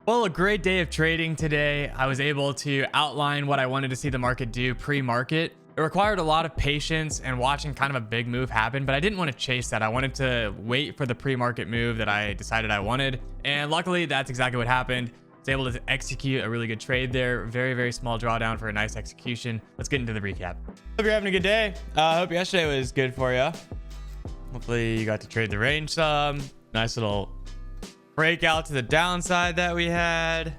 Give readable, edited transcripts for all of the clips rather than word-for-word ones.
Well, a great day of trading today. I was able to outline what I wanted to see the market do pre-market. It required a lot of patience and watching kind of a big move happen, but I didn't want to chase that. I wanted to wait for the pre-market move that I decided I wanted. And luckily, that's exactly what happened. I was able to execute a really good trade there. Very, very small drawdown for a nice execution. Let's get into the recap. Hope you're having a good day. Hope yesterday was good for you. Hopefully you got to trade the range some. Nice little breakout to the downside that we had.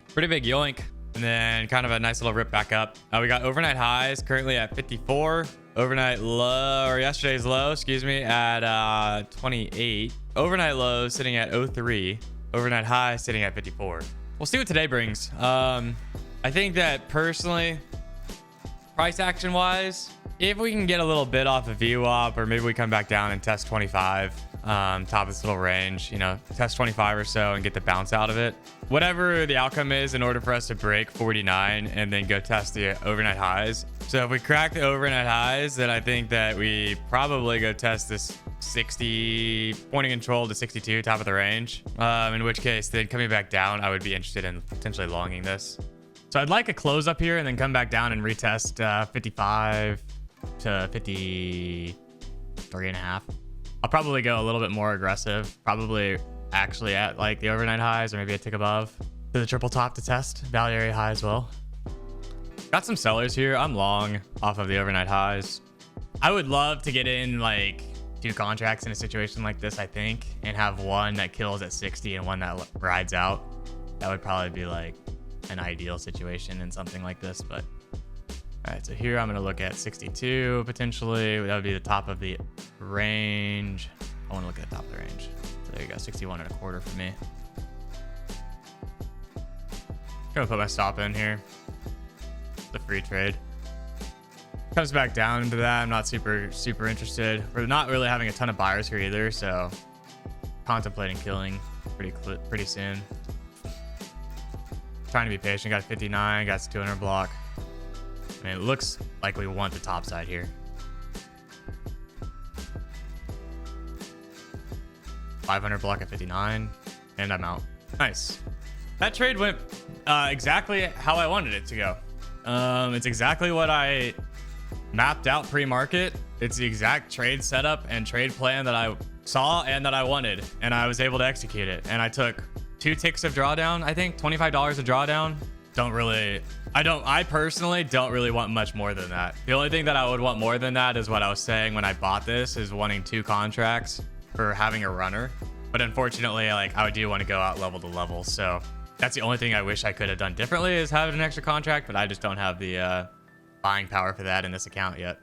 Pretty big yoink. And then kind of a nice little rip back up. We got overnight highs currently at 54. Overnight low, or yesterday's low, excuse me, at 28. Overnight low sitting at 03. Overnight high sitting at 54. We'll see what today brings. I think that personally, price action wise, if we can get a little bit off of VWAP, or maybe we come back down and test 25, top of this little range, you know, test 25 or so and get the bounce out of it. Whatever the outcome is, in order for us to break 49 and then go test the overnight highs. So if we crack the overnight highs, then I think that we probably go test this 60 pointing control to 62 top of the range. In which case, then coming back down, I would be interested in potentially longing this. So I'd like a close up here and then come back down and retest 55 to 53 and a half. I'll probably go a little bit more aggressive, probably actually at like the overnight highs or maybe a tick above to the triple top to test value area high as well. Got some sellers here. I'm long off of the overnight highs. I would love to get in like 2 contracts in a situation like this, I think, and have one that kills at 60 and one that rides out. That would probably be like an ideal situation in something like this. But all right, so here I'm going to look at 62 potentially. That would be the top of the range. I want to look at the top of the range. So there you go, 61 and a quarter for me. Gonna put my stop in here. The free trade. Comes back down into that. I'm not super interested. We're not really having a ton of buyers here either, so contemplating killing pretty soon. Trying to be patient. Got 59, got 200 block. I mean, it looks like we want the top side here. 500 block at 59, and I'm out. Nice. That trade went exactly how I wanted it to go. It's exactly what I mapped out pre-market. It's the exact trade setup and trade plan that I saw and that I wanted, and I was able to execute it. And I took 2 ticks of drawdown. I think $25 a drawdown. I personally don't really want much more than that. The only thing that I would want more than that is what I was saying when I bought this, is wanting 2 contracts for having a runner. But unfortunately, like, I do want to go out level to level. So that's the only thing I wish I could have done differently, is have an extra contract, but I just don't have the buying power for that in this account yet.